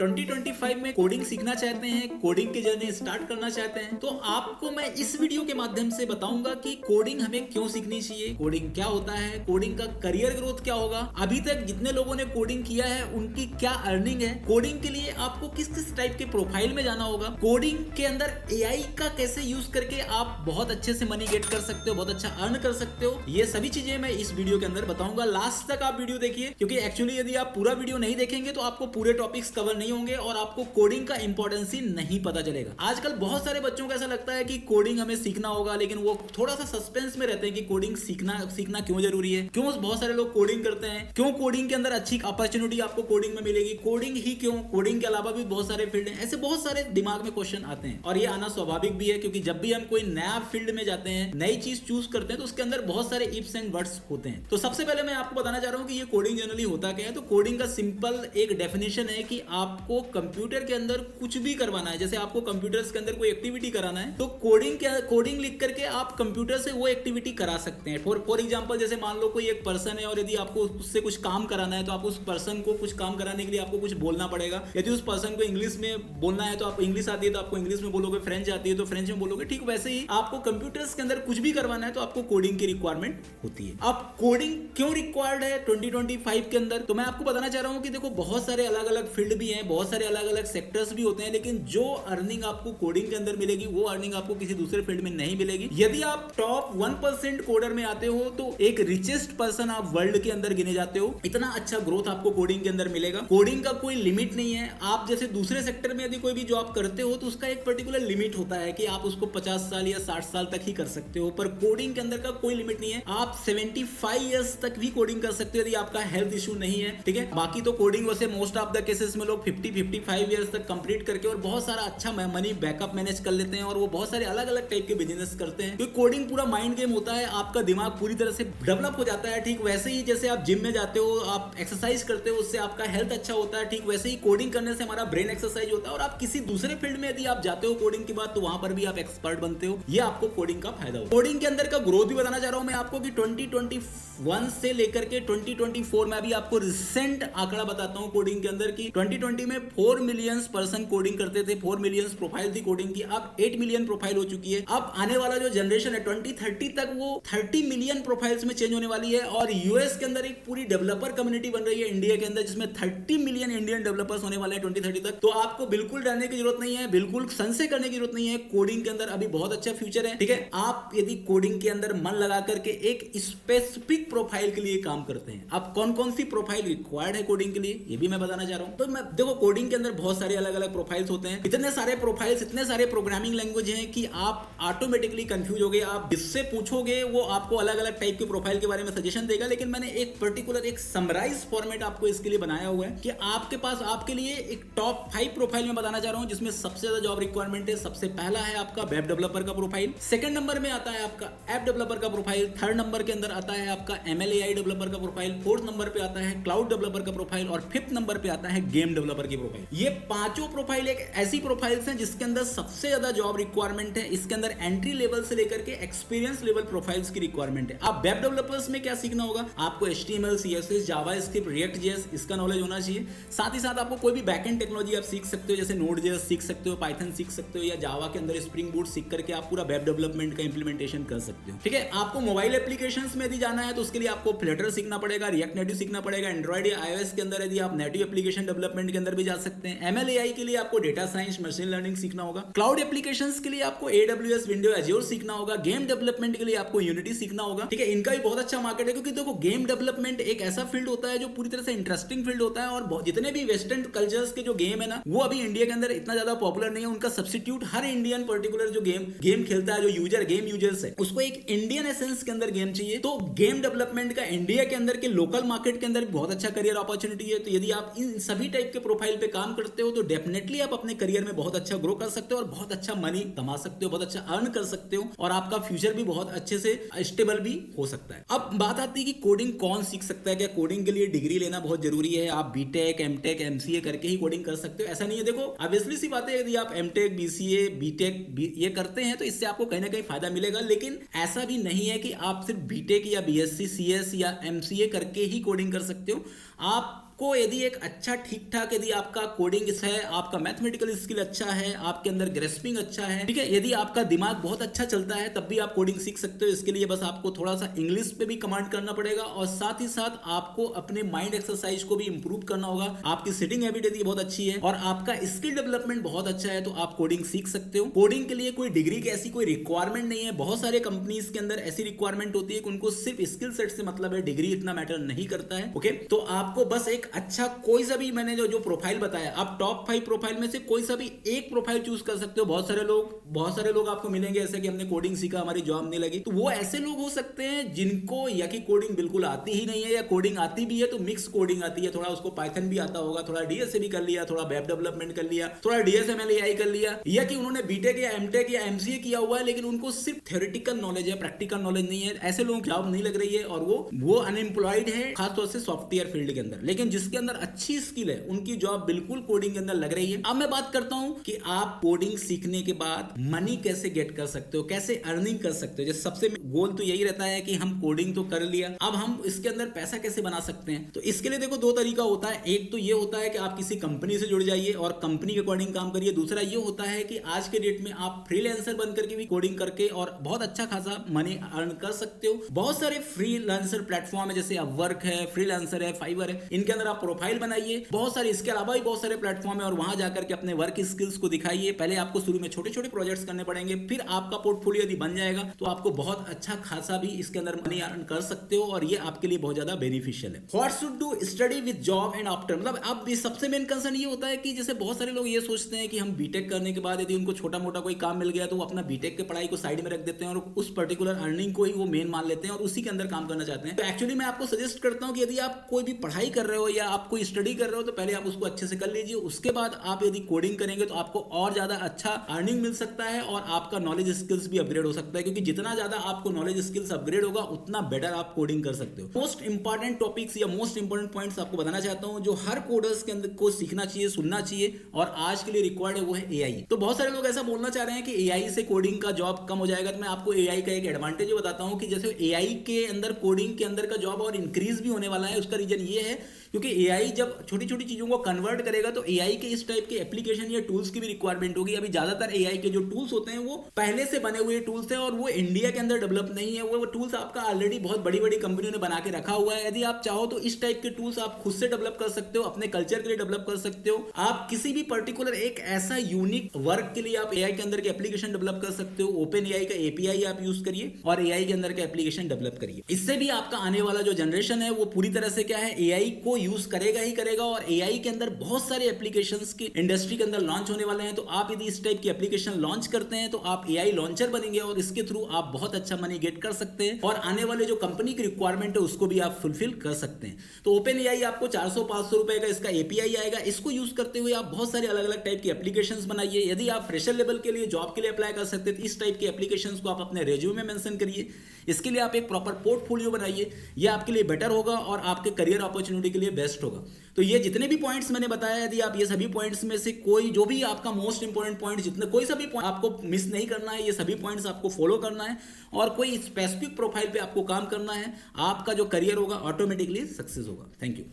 2025 में कोडिंग सीखना चाहते हैं, कोडिंग की जर्नी स्टार्ट करना चाहते हैं, तो आपको मैं इस वीडियो के माध्यम से बताऊंगा कि कोडिंग हमें क्यों सीखनी चाहिए, कोडिंग क्या होता है, कोडिंग का करियर ग्रोथ क्या होगा, अभी तक जितने लोगों ने कोडिंग किया है उनकी क्या अर्निंग है, कोडिंग के लिए आपको किस किस टाइप के प्रोफाइल में जाना होगा, कोडिंग के अंदर एआई का कैसे यूज करके आप बहुत अच्छे से मनी गेट कर सकते हो, बहुत अच्छा अर्न कर सकते हो। ये सभी चीजें मैं इस वीडियो के अंदर बताऊंगा। लास्ट तक आप वीडियो देखिए, क्योंकि एक्चुअली यदि आप पूरा वीडियो नहीं देखेंगे तो आपको पूरे टॉपिक्स कवर नहीं होंगे और आपको कोडिंग का इंपॉर्टेंस ही नहीं पता चलेगा। आजकल बहुत सारे बच्चों को ऐसा लगता है कि कोडिंग हमें सीखना होगा, लेकिन वो थोड़ा सा सस्पेंस में रहते हैं कि कोडिंग सीखना क्यों जरूरी है, क्यों बहुत सारे लोग कोडिंग करते हैं, क्यों कोडिंग के अंदर अच्छी अपॉर्चुनिटी आपको कोडिंग में मिलेगी, कोडिंग ही क्यों, कोडिंग के अलावा भी बहुत सारे फील्ड हैं। ऐसे बहुत सारे दिमाग में क्वेश्चन आते हैं और ये आना स्वाभाविक भी है, क्योंकि जब भी हम कोई नया फील्ड में जाते हैं, नई चीज चूज करते हैं, तो उसके अंदर बहुत सारे इफ्स एंड बट्स होते हैं। तो सबसे पहले मैं आपको बताना चाह रहा हूं कि ये कोडिंग जनरली होता क्या है। तो कोडिंग का सिंपल एक डेफिनेशन है कि आपको कंप्यूटर के अंदर कुछ भी करवाना है। जैसे आपको कंप्यूटर्स के अंदर कोई एक्टिविटी कराना है तो कोडिंग लिख करके आप कंप्यूटर से वो एक्टिविटी करा सकते हैं। फॉर एग्जांपल, जैसे मान लो कोई एक पर्सन है और यदि आपको उससे कुछ काम कराना है तो आप उस पर्सन को कुछ काम कराने के लिए आपको कुछ बोलना पड़ेगा। यदि उस पर्सन को इंग्लिश में बोलना है तो आप इंग्लिश आती है तो आपको इंग्लिश में बोलोगे, फ्रेंच आती है तो फ्रेंच में बोलोगे। ठीक वैसे ही आपको कंप्यूटर्स के अंदर कुछ भी करवाना है तो आपको कोडिंग की रिक्वायरमेंट होती है। अब कोडिंग क्यों रिक्वायर्ड है 2025 के अंदर, तो मैं आपको बताना चाह रहा हूं कि देखो, बहुत सारे अलग अलग फील्ड भी हैं, बहुत सारे अलग अलग सेक्टर्स भी होते हैं, लेकिन जो अर्निंग आपको कोडिंग के अंदर मिलेगी वो अर्निंग आपको किसी दूसरे फील्ड में नहीं मिलेगी। यदि आप टॉप 1% कोडर में आते हो तो एक रिचेस्ट पर्सन आप वर्ल्ड के अंदर गिने जाते हो। इतना अच्छा ग्रोथ आपको कोडिंग के अंदर मिलेगा। कोडिंग का कोई लिमिट नहीं है। आप जैसे दूसरे सेक्टर में यदि कोई भी जॉब करते हो तो उसका एक पर्टिकुलर लिमिट होता है कि आप उसको 50 साल या 60 साल तक ही कर सकते हो, पर कोडिंग के अंदर का कोई लिमिट नहीं है। आप 75 इयर्स तक भी कोडिंग कर सकते हो यदि आपका हेल्थ इशू नहीं है। ठीक है, बाकी तो कोडिंग वैसे मोस्ट ऑफ द केसेस में लोग 50-55 इयर्स तक कंप्लीट करके और बहुत सारा अच्छा मनी बैकअप मैनेज कर लेते हैं और वो बहुत सारे अलग अलग टाइप के बिजनेस करते हैं। क्योंकि कोडिंग पूरा माइंड गेम होता है, आपका दिमाग पूरी तरह से डेवलप हो जाता है। ठीक वैसे ही जैसे आप जिम में जाते हो, आप एक्सरसाइज करते हो, उससे आपका हेल्थ अच्छा होता है, ठीक वैसे ही कोडिंग करने से हमारा ब्रेन एक्सरसाइज होता है। और आप किसी दूसरे फील्ड में यदि आप जाते हो कोडिंग के बाद तो वहां पर भी आप एक्सपर्ट बनते हो। ये आपको कोडिंग का फायदा होगा। कोडिंग के अंदर का ग्रोथ भी बताना चाह रहा हूं मैं आपको कि 2021 से लेकर के 2024 में अभी आपको रिसेंट आंकड़ा बताता हूं कोडिंग के अंदर की 2020 में 4 मिलियन पर्सन कोडिंग करते थे, 4 मिलियन प्रोफाइल थी कोडिंग की, अब 8 मिलियन प्रोफाइल हो चुकी है। अब आने वाला जो जनरेशन है 2030 तक वो 30 मिलियन प्रोफाइल्स में चेंज होने वाली है। और यूएस के अंदर एक पूरी डेवलपर कम्युनिटी बन रही है इंडिया के अंदर, जिसमें 30 मिलियन इंडियन डेवलपर्स होने वाले हैं 2030 तक। तो आपको बिल्कुल डरने की जरूरत नहीं है, बिल्कुल संशय करने की जरूरत नहीं है। कोडिंग के अंदर अभी बहुत अच्छा फ्यूचर है। ठीक है, आप यदि कोडिंग के अंदर मन लगा करके एक स्पेसिफिक प्रोफाइल के लिए काम करते हैं, अब कौन कौन सी प्रोफाइल रिक्वायर्ड है कोडिंग के लिए ये भी मैं बताना चाह रहा हूं। तो मैं देखो, कोडिंग के अंदर बहुत सारे अलग अलग प्रोफाइल्स होते हैं, इतने सारे प्रोफाइल्स, इतने सारे प्रोग्रामिंग लैंग्वेज हैं कि आप ऑटोमेटिकली कंफ्यूज हो गए। आप जिससे पूछोगे वो आपको अलग अलग टाइप के प्रोफाइल के बारे में सजेशन देगा, लेकिन मैंने एक पर्टिकुलर एक समराइज फॉर्मेट आपको इसके लिए बनाया हुआ है कि आपके पास आपके लिए एक टॉप 5 प्रोफाइल में बताना चाह रहा हूं जिसमें सबसे ज्यादा जॉब रिक्वायरमेंट है। सबसे पहला है आपका वेब डेवलपर का प्रोफाइल, सेकंड नंबर में आता है आपका ऐप डेवलपर का प्रोफाइल, थर्ड नंबर के अंदर आता है आपका ML AI डेवलपर का प्रोफाइल, फोर्थ नंबर पे आता है क्लाउड डेवलपर का प्रोफाइल और फिफ्थ नंबर पे आता है गेम डेवलपर की प्रोफाइल। ये पांचों प्रोफाइल एक ऐसी प्रोफाइल्स हैं जिसके अंदर सबसे ज्यादा जॉब रिक्वायरमेंट है। इसके अंदर एंट्री लेवल से लेकर के एक्सपीरियंस लेवल प्रोफाइल्स की रिक्वायरमेंट है। अब वेब डेवलपर्स में क्या सीखना होगा, आपको HTML CSS जावास्क्रिप्ट React.js इसका नॉलेज होना चाहिए। साथ ही साथ आपको कोई भी बैकएंड टेक्नोलॉजी आप सीख सकते हो, जैसे Node.js सीख सकते हो, पाइथन सीख सकते हो, या जावा के अंदर स्प्रिंग बूट सीख करके आप पूरा वेब डेवलपमेंट का इंप्लीमेंटेशन कर सकते हो। ठीक है, आपको मोबाइल एप्लीकेशंस में यदि जाना है तो उसके लिए आपको फ्लटर सीखना पड़ेगा, रिएक्ट नेटिव सीखना पड़ेगा। एंड्रॉइड या iOS के अंदर यदि आप नेटिव एप्लीकेशन डेवलपमेंट के अंदर भी जा सकते हैं। ML AI के लिए आपको डेटा साइंस मशीन लर्निंग सीखना होगा। क्लाउड एप्लीकेशंस के लिए आपको AWS विंडो एज्योर सीखना होगा। गेम डेवलपमेंट के लिए आपको यूनिटी सीखना होगा। ठीक है, इनका भी बहुत अच्छा मार्केट है, क्योंकि देखो गेम डेवलपमेंट एक ऐसा फील्ड होता है जो पूरी तरह से इंटरेस्टिंग फील्ड होता है। और जितने भी वेस्टर्न कल्चर्स के जो गेम है ना, वो अभी इंडिया के अंदर इतना ज्यादा पॉपुलर नहीं है। उनका सब्स्टिट्यूट हर इंडियन पर्टिकुलर जो गेम खेलता है, जो गेम यूजर्स है, उसको एक इंडियन एसेंस के अंदर गेम चाहिए। तो गेम डेवलपमेंट का इंडिया के अंदर के लोकल मार्केट के अंदर बहुत अच्छा करियर अपॉर्चुनिटी है। तो यदि आप इन सभी टाइप के प्रोफाइल पे काम करते हो तो डेफिनेटली आप अपने करियर में बहुत अच्छा ग्रो कर सकते हो और बहुत अच्छा मनी कमा सकते हो, बहुत अच्छा अर्न कर सकते हो और आपका फ्यूचर भी बहुत अच्छे से स्टेबल भी हो सकता है। अब बात आती है कि कोडिंग कौन सीख सकता है, क्या कोडिंग के लिए डिग्री लेना बहुत जरूरी है, आप बीटेक एमटेक एमसीए करके ही कोडिंग कर सकते हो? ऐसा नहीं है। देखो, ऑब्वियसली सी बात है, यदि आप एमटेक बीसीए बीटेक ये करते हैं तो इससे आपको कहीं ना कहीं फायदा मिलेगा, लेकिन ऐसा भी नहीं है कि आप सिर्फ बीटेक या बीएससी सीएस या एमसीए करके ही कोडिंग कर सकते हो। आप आपको यदि एक अच्छा ठीक ठाक यदि आपका कोडिंग है, आपका मैथमेटिकल स्किल अच्छा है, आपके अंदर ग्रेस्पिंग अच्छा है, ठीक है, यदि आपका दिमाग बहुत अच्छा चलता है तब भी आप कोडिंग सीख सकते हो। इसके लिए बस आपको थोड़ा सा इंग्लिश पे भी कमांड करना पड़ेगा और साथ ही साथ आपको अपने माइंड एक्सरसाइज को भी इंप्रूव करना होगा। आपकी सिटिंग हैबिट यदि बहुत अच्छी है और आपका स्किल डेवलपमेंट बहुत अच्छा है तो आप कोडिंग सीख सकते हो। कोडिंग के लिए कोई डिग्री की ऐसी कोई रिक्वायरमेंट नहीं है। बहुत सारे कंपनीज के अंदर ऐसी रिक्वायरमेंट होती है कि उनको सिर्फ स्किल सेट से मतलब है, डिग्री इतना मैटर नहीं करता है। ओके, तो आपको बस एक अच्छा कोई सा भी मैंने जो प्रोफाइल बताया, आप टॉप 5 प्रोफाइल में से कोई सा भी एक प्रोफाइल चूज कर सकते हो। बहुत सारे लोग आपको मिलेंगे ऐसे कि हमने कोडिंग सीखा, हमारी जॉब नहीं लगी, तो वो ऐसे लोग हो सकते हैं जिनको या कि कोडिंग बिल्कुल आती ही नहीं है या कोडिंग आती भी है तो मिक्स कोडिंग आती है। थोड़ा उसको पाइथन भी आता होगा, थोड़ा डीएस भी कर लिया, थोड़ा वेब डेवलपमेंट कर लिया, थोड़ा डीएसएमएल एआई कर लिया, या कि उन्होंने बीटेक या एमटेक या एमसीए किया हुआ है लेकिन उनको सिर्फ थ्योरेटिकल नॉलेज है, प्रैक्टिकल नॉलेज नहीं है। ऐसे लोगों की जॉब नहीं लग रही है और वो अनएम्प्लॉयड है, खासतौर से सॉफ्टवेयर फील्ड के अंदर। लेकिन जिसके अंदर अच्छी स्किल है उनकी जॉब बिल्कुल कोडिंग के अंदर लग रही है। अब मैं बात करता हूं कि आप कोडिंग सीखने के बाद मनी कैसे गेट कर सकते हो, कैसे अर्निंग कर सकते हो। जैसे सबसे गोल तो यही रहता है कि हम कोडिंग तो कर लिया, अब हम इसके अंदर पैसा कैसे बना सकते हैं। तो इसके लिए देखो दो तरीका होता है। एक तो ये होता है कि आप किसी कंपनी से जुड़ जाइए और कंपनी के अकॉर्डिंग काम करिए। दूसरा ये होता है कि आज के डेट में आप फ्रीलांसर बनकर के भी कोडिंग करके और बहुत अच्छा खासा मनी अर्न कर सकते हो। बहुत सारे फ्रीलांसर प्लेटफॉर्म है, जैसे अपवर्क है, फ्रीलांसर है, फाइवर है, इनके अंदर आप प्रोफाइल बनाइए। बहुत सारे इसके अलावा भी बहुत सारे प्लेटफॉर्म है और वहां जाकर के अपने वर्क स्किल्स को दिखाइए। पहले आपको शुरू में छोटे छोटे प्रोजेक्ट्स करने पड़ेंगे, फिर आपका पोर्टफोलियो यदि बन जाएगा तो आपको बहुत अच्छा खासा भी इसके अंदर मनी अर्न कर सकते हो और ये आपके लिए बहुत ज्यादा बेनिफिशियल है। What should do study with job and after, मतलब अब सबसे मेन कंसर्न ये होता है कि जैसे बहुत सारे लोग ये सोचते हैं कि हम बीटेक करने के बाद यदि उनको छोटा मोटा कोई काम मिल गया तो वो अपना बीटेक की पढ़ाई को साइड में रख देते हैं और उस पर्टिकुलर अर्निंग को ही वो मेन मान लेते हैं और उसी के अंदर काम करना चाहते हैं। तो एक्चुअली मैं आपको सजेस्ट करता हूं कि यदि आप कोई भी पढ़ाई कर रहे हो या आप कोई स्टडी कर रहे हो तो पहले आप उसको अच्छे से कर लीजिए। उसके बाद आप यदि कोडिंग करेंगे तो आपको और ज्यादा अच्छा अर्निंग मिल सकता है और आपका नॉलेज स्किल्स भी अपग्रेड हो सकता है, क्योंकि जितना ज्यादा आपको नॉलेज स्किल्स अपग्रेड होगा उतना बेटर आप कोडिंग कर सकते हो। मोस्ट इंपॉर्टेंट टॉपिक्स या मोस्ट इंपॉर्टेंट पॉइंट्स आपको बताना चाहता हूं जो हर कोडर्स के अंदर को सीखना चाहिए, सुनना चाहिए और आज के लिए रिक्वायर्ड है, वो है एआई। तो बहुत सारे लोग ऐसा बोलना चाह रहे हैं कि एआई से कोडिंग का जॉब कम हो जाएगा। तो मैं आपको एआई का एक एडवांटेज बताता हूं कि जैसे एआई के अंदर कोडिंग के अंदर का जॉब और इंक्रीज भी होने वाला है। उसका रीजन ये है क्योंकि एआई जब छोटी छोटी चीजों को कन्वर्ट करेगा तो एआई के इस टाइप के एप्लीकेशन या टूल्स की भी रिक्वायरमेंट होगी। अभी ज्यादातर एआई के जो टूल्स होते हैं वो पहले से बने हुए टूल्स हैं और वो इंडिया के अंदर डेवलप नहीं है। वो टूल्स आपका ऑलरेडी बहुत बड़ी बड़ी कंपनियों ने बना के रखा हुआ है। यदि आप चाहो तो इस टाइप के टूल्स आप खुद से डेवलप कर सकते हो, अपने कल्चर के लिए डेवलप कर सकते हो। आप किसी भी पर्टिकुलर एक ऐसा यूनिक वर्क के लिए आप एआई के अंदर के एप्लीकेशन डेवलप कर सकते हो। ओपन एआई का एपीआई आप यूज करिए और एआई के अंदर का एप्लीकेशन डेवलप करिए। इससे भी आपका आने वाला जो जनरेशन है वो पूरी तरह से क्या है, एआई को यूज करेगा ही करेगा और एआई के अंदर बहुत सारे एप्लीकेशंस की इंडस्ट्री के अंदर लॉन्च होने वाले हैं। तो आप यदि इस टाइप की एप्लीकेशन लॉन्च करते हैं तो आप एआई लॉन्चर बनेंगे और इसके थ्रू आप बहुत अच्छा मनी गेट कर सकते हैं और आने वाले जो कंपनी की रिक्वायरमेंट है उसको भी आप फुलफिल कर सकते हैं। तो ओपन एआई आपको 400-500 रुपए का इसका एपीआई आएगा। इसको यूज करते हुए आप बहुत सारे अलग अलग टाइप की एप्लीकेशंस बनाइए। यदि आप फ्रेशर लेवल के लिए जॉब के लिए अप्लाई कर सकते हैं तो इस टाइप की एप्लीकेशंस को आप अपने रेज्यूमे में मेंशन करिए। इसके लिए आप एक प्रॉपर पोर्टफोलियो बनाइए, ये आपके लिए बेटर होगा और आपके करियर अपॉर्चुनिटी के लिए बेस्ट होगा। तो ये जितने भी पॉइंट्स मैंने बताया, यदि आप ये सभी पॉइंट्स में से कोई जो भी आपका मोस्ट इंपोर्टेंट पॉइंट, जितने कोई सा भी पॉइंट आपको मिस नहीं करना है, ये सभी पॉइंट्स आपको फॉलो करना है और कोई स्पेसिफिक प्रोफाइल पे आपको काम करना है, आपका जो करियर होगा ऑटोमेटिकली सक्सेस होगा। Thank you.